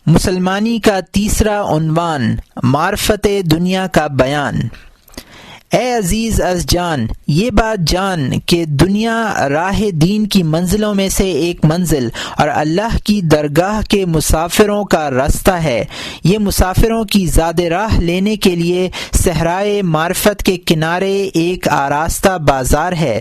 مسلمانی کا تیسرا عنوان، معرفت دنیا کا بیان۔ اے عزیز از جان، یہ بات جان کہ دنیا راہ دین کی منزلوں میں سے ایک منزل اور اللہ کی درگاہ کے مسافروں کا راستہ ہے۔ یہ مسافروں کی زاد راہ لینے کے لیے صحرائے معرفت کے کنارے ایک آراستہ بازار ہے۔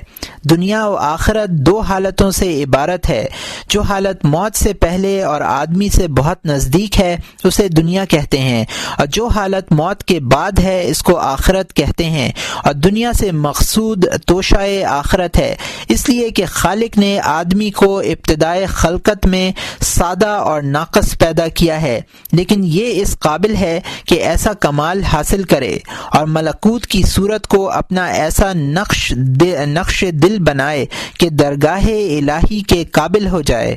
دنیا و آخرت دو حالتوں سے عبارت ہے۔ جو حالت موت سے پہلے اور آدمی سے بہت نزدیک ہے اسے دنیا کہتے ہیں، اور جو حالت موت کے بعد ہے اس کو آخرت کہتے ہیں۔ اور دنیا سے مقصود توشہ آخرت ہے، اس لیے کہ خالق نے آدمی کو ابتدائے خلقت میں سادہ اور ناقص پیدا کیا ہے، لیکن یہ اس قابل ہے کہ ایسا کمال حاصل کرے اور ملکوت کی صورت کو اپنا ایسا نقش دل بنائے کہ درگاہ الہی کے قابل ہو جائے،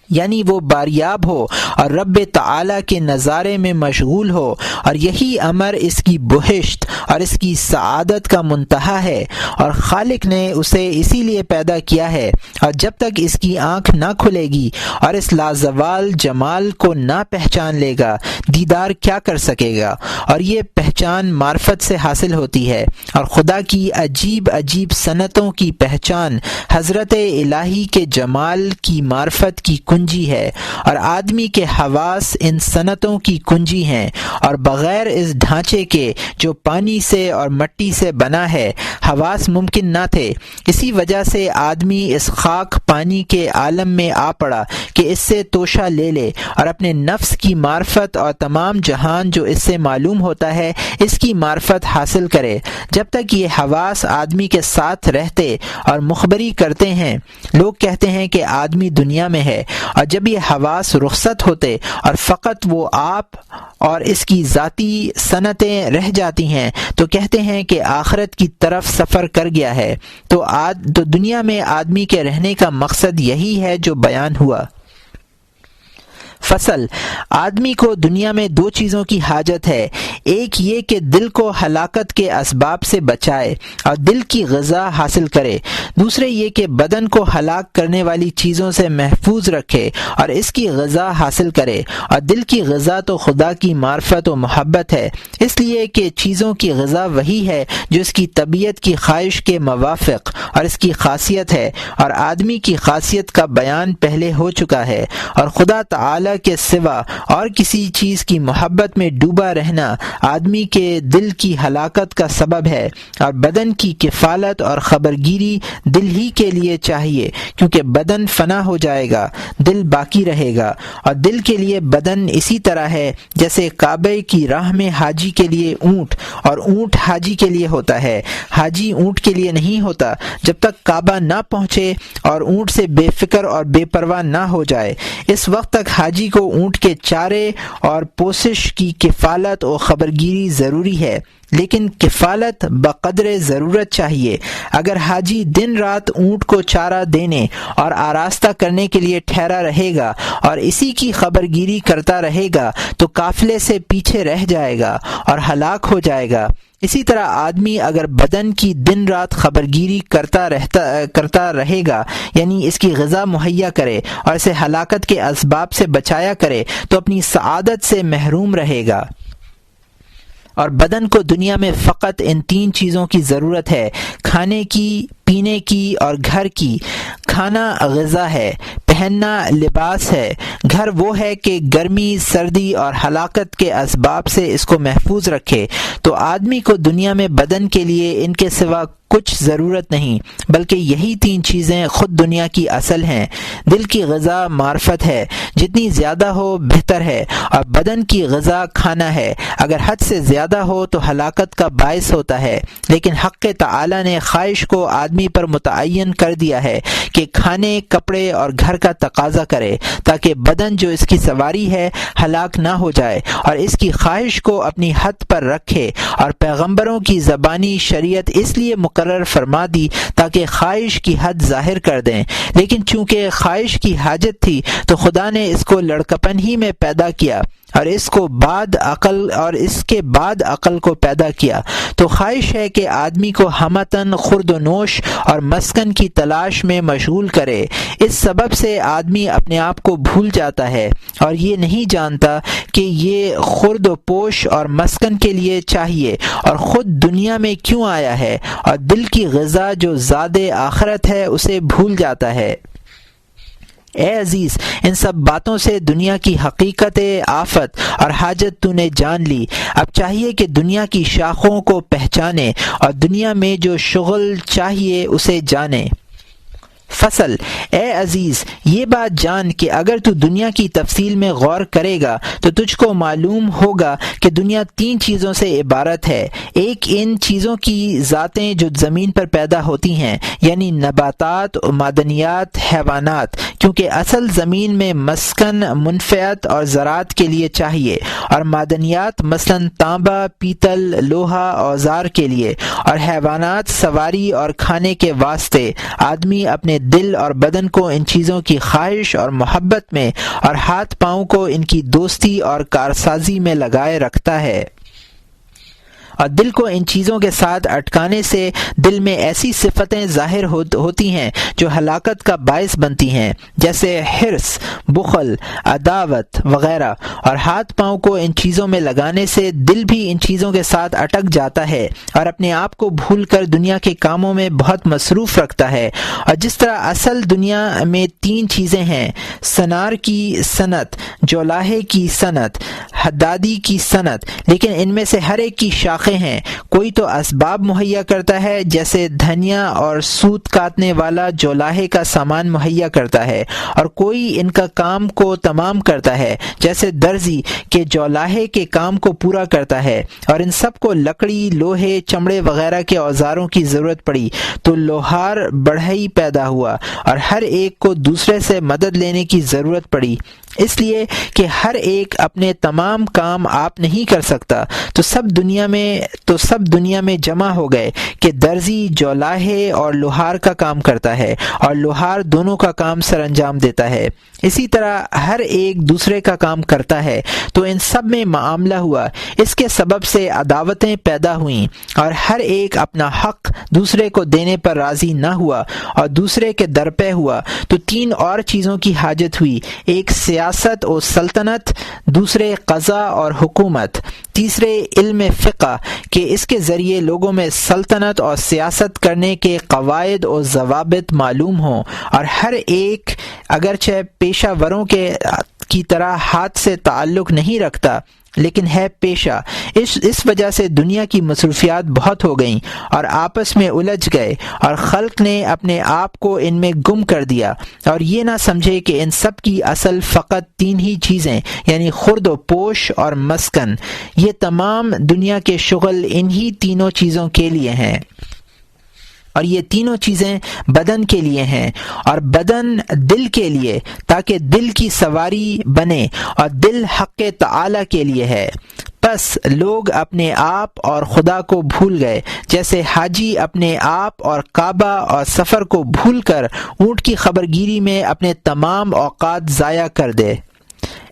یعنی وہ باریاب ہو اور رب تعالی کے نظارے میں مشغول ہو، اور یہی امر اس کی بہشت اور اس کی سعادت کا منتہا ہے۔ اور خالق نے اسے اسی لیے پیدا کیا ہے، اور جب تک اس کی آنکھ نہ کھلے گی اور اس لازوال جمال کو نہ پہچان لے گا، دیدار کیا کر سکے گا؟ اور یہ پہچان معرفت سے حاصل ہوتی ہے، اور خدا کی عجیب عجیب صنعتوں کی پہچان حضرت الہی کے جمال کی معرفت کی کنجی ہے، اور آدمی کے حواس ان صنعتوں کی کنجی ہیں، اور بغیر اس ڈھانچے کے جو پانی سے اور مٹی سے بنا ہے حواس ممکن نہ تھے۔ اسی وجہ سے آدمی اس خاک پانی کے عالم میں آ پڑا کہ اس سے توشہ لے لے اور اپنے نفس کی معرفت اور تمام جہان جو اس سے معلوم ہوتا ہے اس کی معرفت حاصل کرے۔ جب تک یہ حواس آدمی کے ساتھ رہتے اور مخبری کرتے ہیں، لوگ کہتے ہیں کہ آدمی دنیا میں ہے، اور جب یہ حواس رخصت ہوتے اور فقط وہ آپ اور اس کی ذاتی صنعتیں رہ جاتی ہیں تو کہتے ہیں کہ آخرت کی طرف سفر کر گیا ہے۔ تو دنیا میں آدمی کے رہنے کا مقصد یہی ہے جو بیان ہوا۔ فصل، آدمی کو دنیا میں دو چیزوں کی حاجت ہے، ایک یہ کہ دل کو ہلاکت کے اسباب سے بچائے اور دل کی غذا حاصل کرے، دوسرے یہ کہ بدن کو ہلاک کرنے والی چیزوں سے محفوظ رکھے اور اس کی غذا حاصل کرے، اور دل کی غذا تو خدا کی معرفت و محبت ہے، اس لیے کہ چیزوں کی غذا وہی ہے جو اس کی طبیعت کی خواہش کے موافق اور اس کی خاصیت ہے، اور آدمی کی خاصیت کا بیان پہلے ہو چکا ہے۔ اور خدا تعالی کے سوا اور کسی چیز کی محبت میں ڈوبا رہنا آدمی کے دل کی ہلاکت کا سبب ہے، اور بدن کی کفالت اور خبرگیری دل ہی کے لیے چاہیے، کیونکہ بدن فنا ہو جائے گا، دل باقی رہے گا، اور دل کے لیے بدن اسی طرح ہے جیسے کعبے کی راہ میں حاجی کے لیے اونٹ، اور اونٹ حاجی کے لیے ہوتا ہے، حاجی اونٹ کے لیے نہیں ہوتا جب تک کعبہ نہ پہنچے اور اونٹ سے بے فکر اور بے پرواہ نہ ہو جائے۔ اس وقت تک حاجی کو اونٹ کے چارے اور پوشش کی کفالت و خبرگیری ضروری ہے، لیکن کفالت بقدر ضرورت چاہیے۔ اگر حاجی دن رات اونٹ کو چارہ دینے اور آراستہ کرنے کے لیے ٹھہرا رہے گا اور اسی کی خبرگیری کرتا رہے گا تو قافلے سے پیچھے رہ جائے گا اور ہلاک ہو جائے گا۔ اسی طرح آدمی اگر بدن کی دن رات خبرگیری کرتا رہے گا، یعنی اس کی غذا مہیا کرے اور اسے ہلاکت کے اسباب سے بچایا کرے، تو اپنی سعادت سے محروم رہے گا۔ اور بدن کو دنیا میں فقط ان تین چیزوں کی ضرورت ہے، کھانے کی، پینے کی اور گھر کی۔ کھانا غذا ہے، پہننا لباس ہے، گھر وہ ہے کہ گرمی، سردی اور ہلاکت کے اسباب سے اس کو محفوظ رکھے۔ تو آدمی کو دنیا میں بدن کے لیے ان کے سوا کچھ ضرورت نہیں، بلکہ یہی تین چیزیں خود دنیا کی اصل ہیں۔ دل کی غذا معرفت ہے، جتنی زیادہ ہو بہتر ہے، اور بدن کی غذا کھانا ہے، اگر حد سے زیادہ ہو تو ہلاکت کا باعث ہوتا ہے۔ لیکن حق تعالی نے خواہش کو آدمی پر متعین کر دیا ہے کہ کھانے، کپڑے اور گھر کا تقاضا کرے، تاکہ بدن جو اس کی سواری ہے ہلاک نہ ہو جائے، اور اس کی خواہش کو اپنی حد پر رکھے۔ اور پیغمبروں کی زبانی شریعت اس لیے مقرر فرما دی تاکہ خواہش کی حد ظاہر کر دیں، لیکن چونکہ خواہش کی حاجت تھی تو خدا نے اس کو لڑکپن ہی میں پیدا کیا اور اس کے بعد عقل کو پیدا کیا، تو خواہش ہے کہ آدمی کو ہمتاً خورد و نوش اور مسکن کی تلاش میں مشغول کرے۔ اس سبب سے آدمی اپنے آپ کو بھول جاتا ہے اور یہ نہیں جانتا کہ یہ خورد و پوش اور مسکن کے لیے چاہیے اور خود دنیا میں کیوں آیا ہے، اور دل کی غذا جو زاد آخرت ہے اسے بھول جاتا ہے۔ اے عزیز، ان سب باتوں سے دنیا کی حقیقت آفت اور حاجت تو نے جان لی۔ اب چاہیے کہ دنیا کی شاخوں کو پہچانے اور دنیا میں جو شغل چاہیے اسے جانے۔ فصل: اے عزیز، یہ بات جان کہ اگر تو دنیا کی تفصیل میں غور کرے گا تو تجھ کو معلوم ہوگا کہ دنیا 3 چیزوں سے عبارت ہے۔ ایک، ان چیزوں کی ذاتیں جو زمین پر پیدا ہوتی ہیں، یعنی نباتات، معدنیات، حیوانات، کیونکہ اصل زمین میں مسکن، منفعت اور زراعت کے لیے چاہیے، اور معدنیات مثلاً تانبا، پیتل، لوہا، اوزار کے لیے، اور حیوانات سواری اور کھانے کے واسطے۔ آدمی اپنے دل اور بدن کو ان چیزوں کی خواہش اور محبت میں اور ہاتھ پاؤں کو ان کی دوستی اور کارسازی میں لگائے رکھتا ہے، اور دل کو ان چیزوں کے ساتھ اٹکانے سے دل میں ایسی صفتیں ظاہر ہوتی ہیں جو ہلاکت کا باعث بنتی ہیں، جیسے حرص، بخل، عداوت وغیرہ، اور ہاتھ پاؤں کو ان چیزوں میں لگانے سے دل بھی ان چیزوں کے ساتھ اٹک جاتا ہے اور اپنے آپ کو بھول کر دنیا کے کاموں میں بہت مصروف رکھتا ہے۔ اور جس طرح اصل دنیا میں 3 چیزیں ہیں، سنار کی صنعت، جولاہے کی صنعت، حدادی کی صنعت، لیکن ان میں سے ہر ایک کی شاخیں ہیں۔ کوئی تو اسباب مہیا کرتا ہے، جیسے دھنیا اور سوت کاٹنے والا جولاہے کا سامان مہیا کرتا ہے، اور کوئی ان کا کام کو تمام کرتا ہے، جیسے درزی کے جولاہے کے کام کو پورا کرتا ہے۔ اور ان سب کو لکڑی، لوہے، چمڑے وغیرہ کے اوزاروں کی ضرورت پڑی تو لوہار بڑھئی پیدا ہوا، اور ہر ایک کو دوسرے سے مدد لینے کی ضرورت پڑی، اس لیے کہ ہر ایک اپنے تمام کام آپ نہیں کر سکتا۔ تو سب دنیا میں جمع ہو گئے کہ درزی جولاہے اور لوہار کا کام کرتا ہے اور لوہار دونوں کا کام سر انجام دیتا ہے۔ اسی طرح ہر ایک دوسرے کا کام کرتا ہے، تو ان سب میں معاملہ ہوا، اس کے سبب سے عداوتیں پیدا ہوئیں، اور ہر ایک اپنا حق دوسرے کو دینے پر راضی نہ ہوا اور دوسرے کے درپے ہوا، تو 3 اور چیزوں کی حاجت ہوئی، ایک سیاست و سلطنت، دوسرے قضا اور حکومت، تیسرے علم فقہ کہ اس کے ذریعے لوگوں میں سلطنت اور سیاست کرنے کے قواعد و ضوابط معلوم ہوں، اور ہر ایک اگرچہ پیشہ وروں کی طرح ہاتھ سے تعلق نہیں رکھتا لیکن ہے پیشہ۔ اس وجہ سے دنیا کی مصروفیات بہت ہو گئیں اور آپس میں الجھ گئے، اور خلق نے اپنے آپ کو ان میں گم کر دیا، اور یہ نہ سمجھے کہ ان سب کی اصل فقط 3 ہی چیزیں، یعنی خورد و پوش اور مسکن۔ یہ تمام دنیا کے شغل انہی 3 چیزوں کے لیے ہیں، اور یہ 3 چیزیں بدن کے لیے ہیں، اور بدن دل کے لیے تاکہ دل کی سواری بنے، اور دل حق تعالی کے لیے ہے۔ بس لوگ اپنے آپ اور خدا کو بھول گئے، جیسے حاجی اپنے آپ اور کعبہ اور سفر کو بھول کر اونٹ کی خبرگیری میں اپنے تمام اوقات ضائع کر دے۔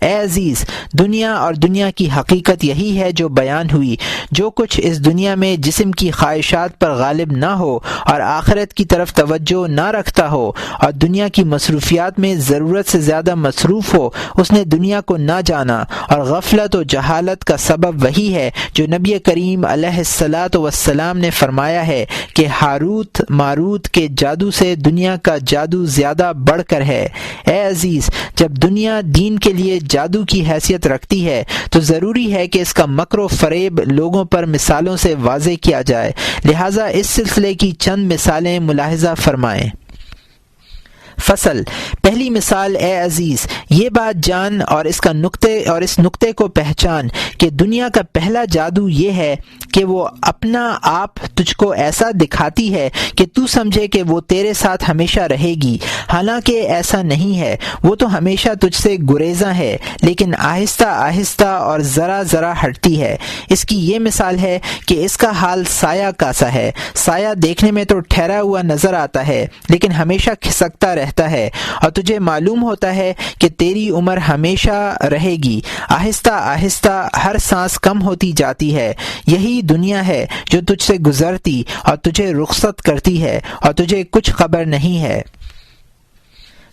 اے عزیز، دنیا اور دنیا کی حقیقت یہی ہے جو بیان ہوئی۔ جو کچھ اس دنیا میں جسم کی خواہشات پر غالب نہ ہو اور آخرت کی طرف توجہ نہ رکھتا ہو اور دنیا کی مصروفیات میں ضرورت سے زیادہ مصروف ہو، اس نے دنیا کو نہ جانا، اور غفلت و جہالت کا سبب وہی ہے جو نبی کریم علیہ الصلاۃ والسلام نے فرمایا ہے کہ ہاروت ماروت کے جادو سے دنیا کا جادو زیادہ بڑھ کر ہے۔ اے عزیز، جب دنیا دین کے لیے جادو کی حیثیت رکھتی ہے تو ضروری ہے کہ اس کا مکر و فریب لوگوں پر مثالوں سے واضح کیا جائے، لہٰذا اس سلسلے کی چند مثالیں ملاحظہ فرمائیں۔ فصل: پہلی مثال، اے عزیز، یہ بات جان اور اس نقطے کو پہچان کہ دنیا کا پہلا جادو یہ ہے کہ وہ اپنا آپ تجھ کو ایسا دکھاتی ہے کہ تو سمجھے کہ وہ تیرے ساتھ ہمیشہ رہے گی، حالانکہ ایسا نہیں ہے، وہ تو ہمیشہ تجھ سے گریزاں ہے، لیکن آہستہ آہستہ اور ذرا ذرا ہٹتی ہے۔ اس کی یہ مثال ہے کہ اس کا حال سایہ کا سا ہے۔ سایہ دیکھنے میں تو ٹھہرا ہوا نظر آتا ہے لیکن ہمیشہ کھسکتا رہتا رہتا ہے اور تجھے معلوم ہوتا ہے کہ تیری عمر ہمیشہ رہے گی، آہستہ آہستہ ہر سانس کم ہوتی جاتی ہے، یہی دنیا ہے جو تجھ سے گزرتی اور تجھے رخصت کرتی ہے اور تجھے کچھ خبر نہیں ہے۔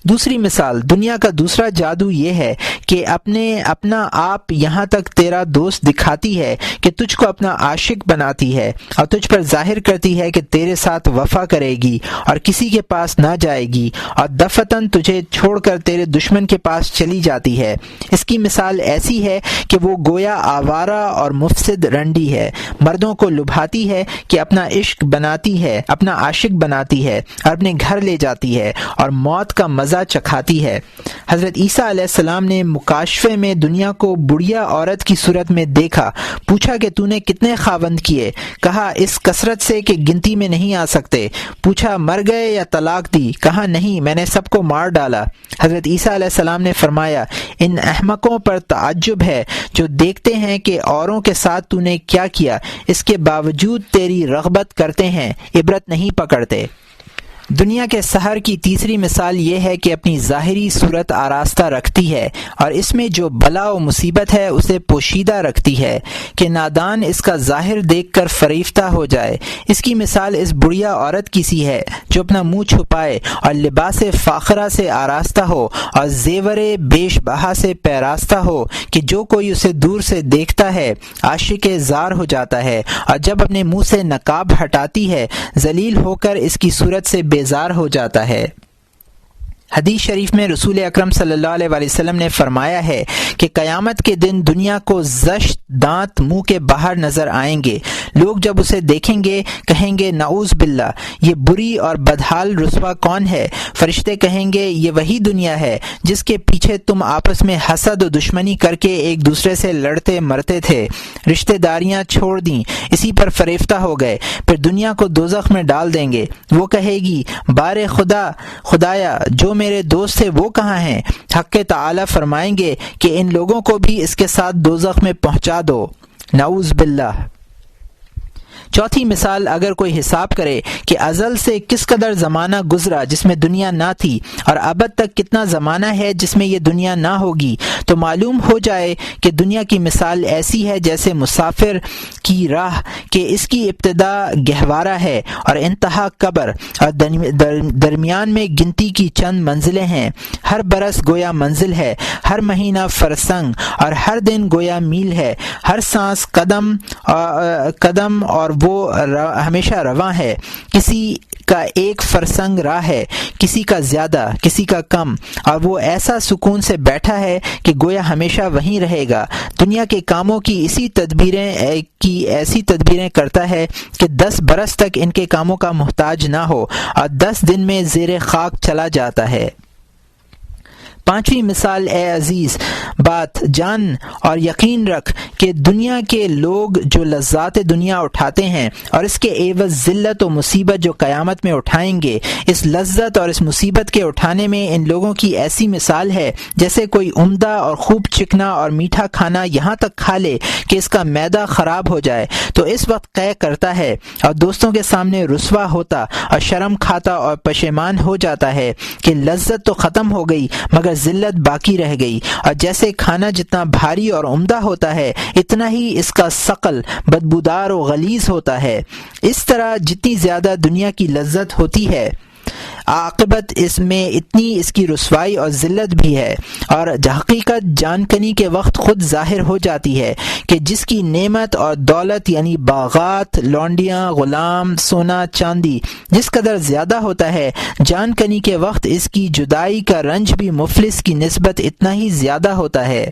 دوسری مثال، دنیا کا دوسرا جادو یہ ہے کہ اپنا آپ یہاں تک تیرا دوست دکھاتی ہے کہ تجھ کو اپنا عاشق بناتی ہے اور تجھ پر ظاہر کرتی ہے کہ تیرے ساتھ وفا کرے گی اور کسی کے پاس نہ جائے گی اور دفتن تجھے چھوڑ کر تیرے دشمن کے پاس چلی جاتی ہے۔ اس کی مثال ایسی ہے کہ وہ گویا آوارہ اور مفسد رنڈی ہے، مردوں کو لبھاتی ہے کہ اپنا عشق بناتی ہے، اپنا عاشق بناتی ہے اور اپنے گھر لے جاتی ہے اور موت کا مزہ چکھاتی ہے۔ حضرت عیسیٰ علیہ السلام نے مکاشفے میں دنیا کو بڑھیا عورت کی صورت میں دیکھا، پوچھا کہ تو نے کتنے خاوند کیے؟ کہا اس کثرت سے کہ گنتی میں نہیں آ سکتے۔ پوچھا مر گئے یا طلاق دی؟ کہا نہیں، میں نے سب کو مار ڈالا۔ حضرت عیسیٰ علیہ السلام نے فرمایا ان احمقوں پر تعجب ہے جو دیکھتے ہیں کہ اوروں کے ساتھ تو نے کیا کیا، اس کے باوجود تیری رغبت کرتے ہیں، عبرت نہیں پکڑتے۔ دنیا کے سحر کی تیسری مثال یہ ہے کہ اپنی ظاہری صورت آراستہ رکھتی ہے اور اس میں جو بلا و مصیبت ہے اسے پوشیدہ رکھتی ہے کہ نادان اس کا ظاہر دیکھ کر فریفتہ ہو جائے۔ اس کی مثال اس بڑھیا عورت کی سی ہے جو اپنا منہ چھپائے اور لباس فاخرہ سے آراستہ ہو اور زیور بیش بہا سے پیراستہ ہو کہ جو کوئی اسے دور سے دیکھتا ہے عاشق زار ہو جاتا ہے، اور جب اپنے منہ سے نقاب ہٹاتی ہے ذلیل ہو کر اس کی صورت سے بیزار ہو جاتا ہے۔ حدیث شریف میں رسول اکرم صلی اللہ علیہ وسلم نے فرمایا ہے کہ قیامت کے دن دنیا کو زشت دانت منہ کے باہر نظر آئیں گے، لوگ جب اسے دیکھیں گے کہیں گے نعوذ باللہ، یہ بری اور بدحال رسوا کون ہے؟ فرشتے کہیں گے یہ وہی دنیا ہے جس کے پیچھے تم آپس میں حسد و دشمنی کر کے ایک دوسرے سے لڑتے مرتے تھے، رشتہ داریاں چھوڑ دیں، اسی پر فریفتہ ہو گئے، پھر دنیا کو دوزخ میں ڈال دیں گے۔ وہ کہے گی بار خدایا جو میرے دوست تھے وہ کہاں ہیں؟ حق تعالی فرمائیں گے کہ ان لوگوں کو بھی اس کے ساتھ دوزخ میں پہنچا دو، نعوذ باللہ۔ چوتھی مثال، اگر کوئی حساب کرے کہ ازل سے کس قدر زمانہ گزرا جس میں دنیا نہ تھی اور ابد تک کتنا زمانہ ہے جس میں یہ دنیا نہ ہوگی، تو معلوم ہو جائے کہ دنیا کی مثال ایسی ہے جیسے مسافر کی راہ کہ اس کی ابتدا گہوارہ ہے اور انتہا قبر، اور درمیان میں گنتی کی چند منزلیں ہیں۔ ہر برس گویا منزل ہے، ہر مہینہ فرسنگ اور ہر دن گویا میل ہے، ہر سانس قدم اور وہ ہمیشہ رواں ہے۔ کسی کا ایک فرسنگ راہ ہے، کسی کا زیادہ، کسی کا کم، اور وہ ایسا سکون سے بیٹھا ہے کہ گویا ہمیشہ وہیں رہے گا۔ دنیا کے کاموں کی ایسی تدبیریں کرتا ہے کہ 10 برس تک ان کے کاموں کا محتاج نہ ہو اور 10 دن میں زیر خاک چلا جاتا ہے۔ پانچویں مثال، اے عزیز بات جان اور یقین رکھ کہ دنیا کے لوگ جو لذات دنیا اٹھاتے ہیں اور اس کے عوض ذلت و مصیبت جو قیامت میں اٹھائیں گے، اس لذت اور اس مصیبت کے اٹھانے میں ان لوگوں کی ایسی مثال ہے جیسے کوئی عمدہ اور خوب چکنا اور میٹھا کھانا یہاں تک کھا لے کہ اس کا معدہ خراب ہو جائے تو اس وقت قے کرتا ہے اور دوستوں کے سامنے رسوا ہوتا اور شرم کھاتا اور پشیمان ہو جاتا ہے کہ لذت تو ختم ہو گئی مگر ذلت باقی رہ گئی، اور جیسے کھانا جتنا بھاری اور عمدہ ہوتا ہے اتنا ہی اس کا ثقل بدبودار و غلیظ ہوتا ہے۔ اس طرح جتنی زیادہ دنیا کی لذت ہوتی ہے عاقبت اس میں اتنی اس کی رسوائی اور ذلت بھی ہے، اور حقیقت جانکنی کے وقت خود ظاہر ہو جاتی ہے کہ جس کی نعمت اور دولت یعنی باغات، لونڈیاں، غلام، سونا، چاندی جس قدر زیادہ ہوتا ہے، جانکنی کے وقت اس کی جدائی کا رنج بھی مفلس کی نسبت اتنا ہی زیادہ ہوتا ہے،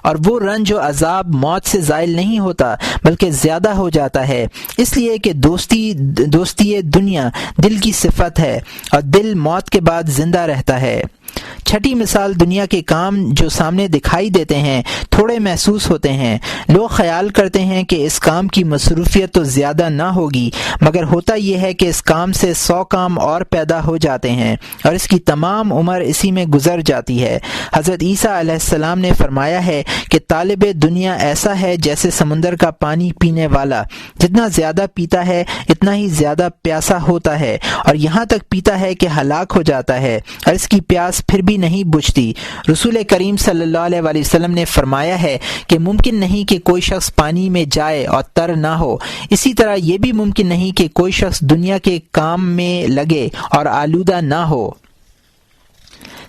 اور وہ رنج و عذاب موت سے زائل نہیں ہوتا بلکہ زیادہ ہو جاتا ہے، اس لیے کہ دوستی دنیا دل کی صفت ہے اور دل موت کے بعد زندہ رہتا ہے۔ چھٹی مثال دنیا کے کام جو سامنے دکھائی دیتے ہیں تھوڑے محسوس ہوتے ہیں۔ لوگ خیال کرتے ہیں کہ اس کام کی مصروفیت تو زیادہ نہ ہوگی، مگر ہوتا یہ ہے کہ اس کام سے 100 کام اور پیدا ہو جاتے ہیں اور اس کی تمام عمر اسی میں گزر جاتی ہے۔ حضرت عیسیٰ علیہ السلام نے فرمایا ہے کہ طالب دنیا ایسا ہے جیسے سمندر کا پانی پینے والا، جتنا زیادہ پیتا ہے اتنا ہی زیادہ پیاسا ہوتا ہے، اور یہاں تک پیتا ہے کہ ہلاک ہو جاتا ہے، اور اس کی پیاس پھر بھی نہیں بجھتی۔ رسول کریم صلی اللہ علیہ وآلہ وسلم نے فرمایا ہے کہ ممکن نہیں کہ کوئی شخص پانی میں جائے اور تر نہ ہو، اسی طرح یہ بھی ممکن نہیں کہ کوئی شخص دنیا کے کام میں لگے اور آلودہ نہ ہو۔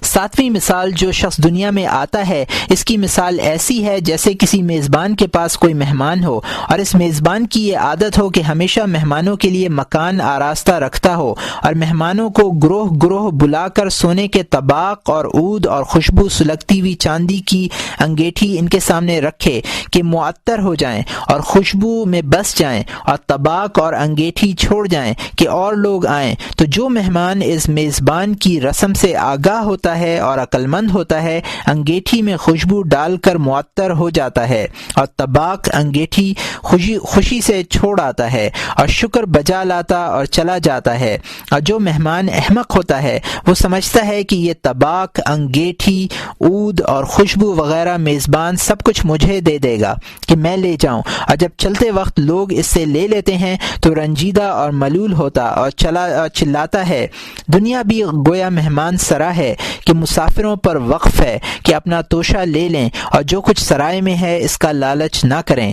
ساتویں مثال جو شخص دنیا میں آتا ہے اس کی مثال ایسی ہے جیسے کسی میزبان کے پاس کوئی مہمان ہو، اور اس میزبان کی یہ عادت ہو کہ ہمیشہ مہمانوں کے لیے مکان آراستہ رکھتا ہو، اور مہمانوں کو گروہ گروہ بلا کر سونے کے طباق اور عود اور خوشبو سلگتی ہوئی چاندی کی انگیٹھی ان کے سامنے رکھے کہ معطر ہو جائیں اور خوشبو میں بس جائیں، اور طباق اور انگیٹھی چھوڑ جائیں کہ اور لوگ آئیں۔ تو جو مہمان اس میزبان کی رسم سے آگاہ ہوتا ہے اور عقل مند ہوتا ہے، انگیٹھی میں خوشبو ڈال کر معطر ہو جاتا ہے، اور طباق انگیٹھی خوشی سے چھوڑ آتا ہے اور شکر بجا لاتا اور چلا جاتا ہے۔ اور جو مہمان احمق ہوتا ہے وہ سمجھتا ہے کہ یہ طباق، انگیٹھی، عود اور خوشبو وغیرہ میزبان سب کچھ مجھے دے دے گا کہ میں لے جاؤں، اور جب چلتے وقت لوگ اس سے لے لیتے ہیں تو رنجیدہ اور ملول ہوتا اور چلاتا ہے۔ دنیا بھی گویا مہمان سرا ہے کہ مسافروں پر وقف ہے کہ اپنا توشہ لے لیں اور جو کچھ سرائے میں ہے اس کا لالچ نہ کریں۔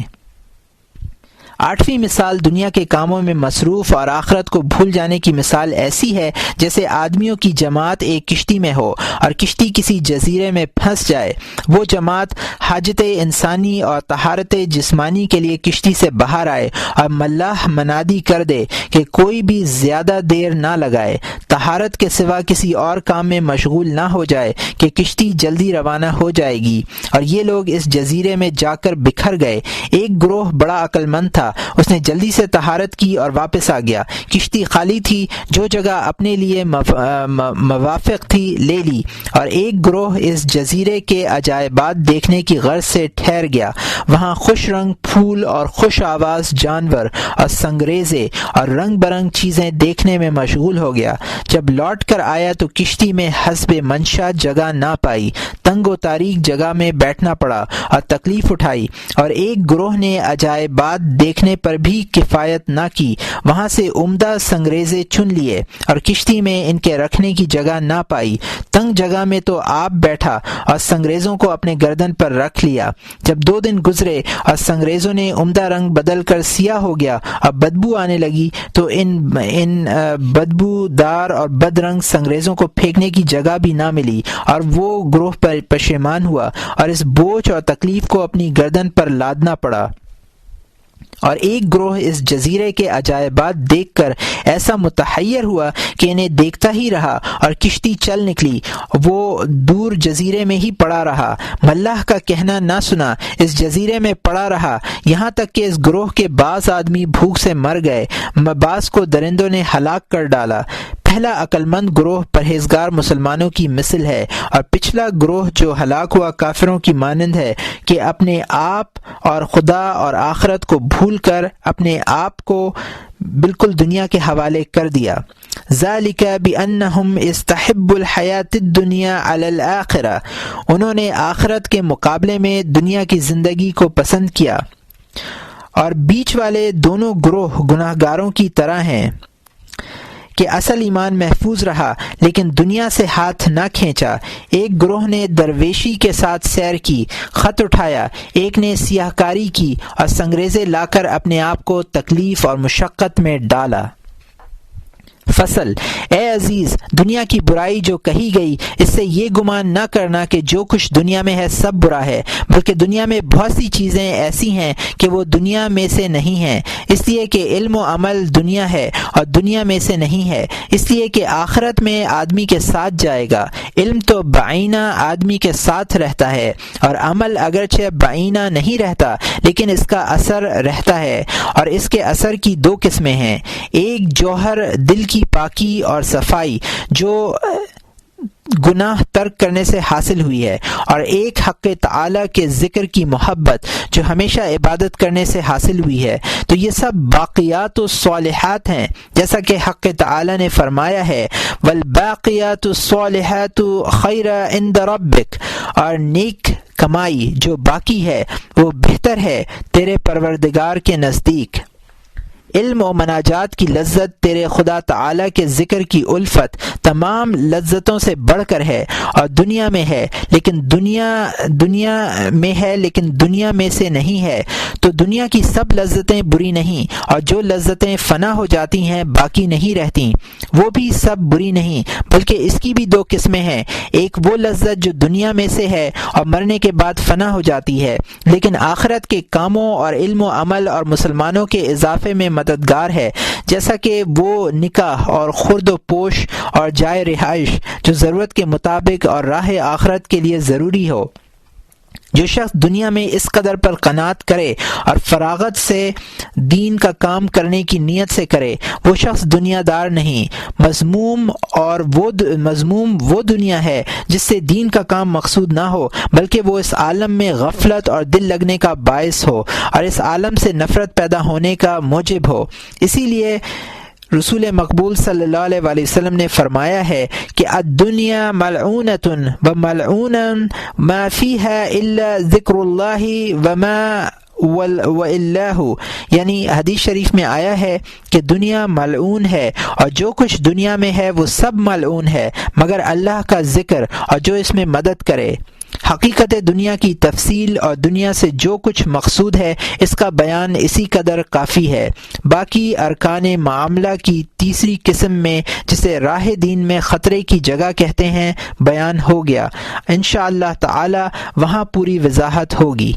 آٹھویں مثال دنیا کے کاموں میں مصروف اور آخرت کو بھول جانے کی مثال ایسی ہے جیسے آدمیوں کی جماعت ایک کشتی میں ہو اور کشتی کسی جزیرے میں پھنس جائے۔ وہ جماعت حاجت انسانی اور طہارت جسمانی کے لیے کشتی سے باہر آئے اور ملاح منادی کر دے کہ کوئی بھی زیادہ دیر نہ لگائے، طہارت کے سوا کسی اور کام میں مشغول نہ ہو جائے کہ کشتی جلدی روانہ ہو جائے گی۔ اور یہ لوگ اس جزیرے میں جا کر بکھر گئے۔ ایک گروہ بڑا عقل مند تھا، اس نے جلدی سے طہارت کی اور واپس آ گیا۔ کشتی خالی تھی، جو جگہ اپنے لیے موافق تھی لے لی، اور ایک گروہ اس جزیرے کے عجائبات دیکھنے کی غرض سے ٹھہر گیا۔ وہاں خوش رنگ پھول اور خوش آواز جانور اور سنگریزے اور رنگ برنگ چیزیں دیکھنے میں مشغول ہو گیا۔ جب لوٹ کر آیا تو کشتی میں حسب منشا جگہ نہ پائی، تنگ و تاریک جگہ میں بیٹھنا پڑا اور تکلیف اٹھائی، اور ایک گروہ نے عجائبات دیکھنے پر بھی کفایت نہ کی، وہاں سے عمدہ سنگریزے چن لیے اور کشتی میں ان کے رکھنے کی جگہ نہ پائی، تنگ جگہ میں تو آپ بیٹھا اور سنگریزوں کو اپنے گردن پر رکھ لیا۔ جب 2 دن گزرے اور سنگریزوں نے عمدہ رنگ بدل کر سیاہ ہو گیا اور بدبو آنے لگی تو ان بدبو دار اور بد رنگ سنگریزوں کو پھینکنے کی جگہ بھی نہ ملی، اور وہ گروہ پر پشیمان ہوا اور اس بوجھ اور تکلیف کو اپنی گردن پر لادنا پڑا۔ اور ایک گروہ اس جزیرے کے عجائبات دیکھ کر ایسا متحیر ہوا کہ انہیں دیکھتا ہی رہا، اور کشتی چل نکلی، وہ دور جزیرے میں ہی پڑا رہا، ملاح کا کہنا نہ سنا، اس جزیرے میں پڑا رہا، یہاں تک کہ اس گروہ کے بعض آدمی بھوک سے مر گئے، بعض کو درندوں نے ہلاک کر ڈالا۔ پہلا عقل مند گروہ پرہیزگار مسلمانوں کی مثل ہے، اور پچھلا گروہ جو ہلاک ہوا کافروں کی مانند ہے کہ اپنے آپ اور خدا اور آخرت کو بھول کر اپنے آپ کو بالکل دنیا کے حوالے کر دیا۔ ذالک بانہم استحبوا الحیاۃ الدنیا علی الآخرہ، انہوں نے آخرت کے مقابلے میں دنیا کی زندگی کو پسند کیا۔ اور بیچ والے دونوں گروہ گناہ گاروں کی طرح ہیں کہ اصل ایمان محفوظ رہا لیکن دنیا سے ہاتھ نہ کھینچا۔ ایک گروہ نے درویشی کے ساتھ سیر کی، خط اٹھایا، ایک نے سیاہ کاری کی اور سنگریزے لا کر اپنے آپ کو تکلیف اور مشقت میں ڈالا۔ فصل: اے عزیز، دنیا کی برائی جو کہی گئی اس سے یہ گمان نہ کرنا کہ جو کچھ دنیا میں ہے سب برا ہے، بلکہ دنیا میں بہت سی چیزیں ایسی ہیں کہ وہ دنیا میں سے نہیں ہیں، اس لیے کہ علم و عمل دنیا ہے اور دنیا میں سے نہیں ہے، اس لیے کہ آخرت میں آدمی کے ساتھ جائے گا۔ علم تو بعینہ آدمی کے ساتھ رہتا ہے، اور عمل اگرچہ بعینہ نہیں رہتا لیکن اس کا اثر رہتا ہے، اور اس کے اثر کی 2 قسمیں ہیں، ایک جوہر دل کی پاکی اور صفائی جو گناہ ترک کرنے سے حاصل ہوئی ہے، اور ایک حق تعالی کے ذکر کی محبت جو ہمیشہ عبادت کرنے سے حاصل ہوئی ہے۔ تو یہ سب باقیات الصالحات ہیں، جیسا کہ حق تعالی نے فرمایا ہے والباقیات الصالحات خیر عند ربک، اور نیک کمائی جو باقی ہے وہ بہتر ہے تیرے پروردگار کے نزدیک۔ علم و مناجات کی لذت تیرے خدا تعالی کے ذکر کی الفت تمام لذتوں سے بڑھ کر ہے، اور دنیا میں ہے لیکن دنیا میں سے نہیں ہے۔ تو دنیا کی سب لذتیں بری نہیں، اور جو لذتیں فنا ہو جاتی ہیں باقی نہیں رہتی وہ بھی سب بری نہیں، بلکہ اس کی بھی دو قسمیں ہیں۔ ایک وہ لذت جو دنیا میں سے ہے اور مرنے کے بعد فنا ہو جاتی ہے، لیکن آخرت کے کاموں اور علم و عمل اور مسلمانوں کے اضافے میں مددگار ہے، جیسا کہ وہ نکاح اور خرد و پوش اور جائے رہائش جو ضرورت کے مطابق اور راہ آخرت کے لیے ضروری ہو۔ جو شخص دنیا میں اس قدر پر قناعت کرے اور فراغت سے دین کا کام کرنے کی نیت سے کرے، وہ شخص دنیا دار نہیں۔ مذموم وہ دنیا ہے جس سے دین کا کام مقصود نہ ہو، بلکہ وہ اس عالم میں غفلت اور دل لگنے کا باعث ہو، اور اس عالم سے نفرت پیدا ہونے کا موجب ہو۔ اسی لیے رسول مقبول صلی اللہ علیہ وآلہ وسلم نے فرمایا ہے کہ الدنیا ملعونۃ وملعون ما فیہا الا ذکر اللہ وما وَإِلَّهُ، یعنی حدیث شریف میں آیا ہے کہ دنیا ملعون ہے، اور جو کچھ دنیا میں ہے وہ سب ملعون ہے مگر اللہ کا ذکر اور جو اس میں مدد کرے۔ حقیقت دنیا کی تفصیل اور دنیا سے جو کچھ مقصود ہے اس کا بیان اسی قدر کافی ہے۔ باقی ارکان معاملہ کی تیسری قسم میں، جسے راہ دین میں خطرے کی جگہ کہتے ہیں، بیان ہو گیا۔ انشاءاللہ تعالی وہاں پوری وضاحت ہوگی۔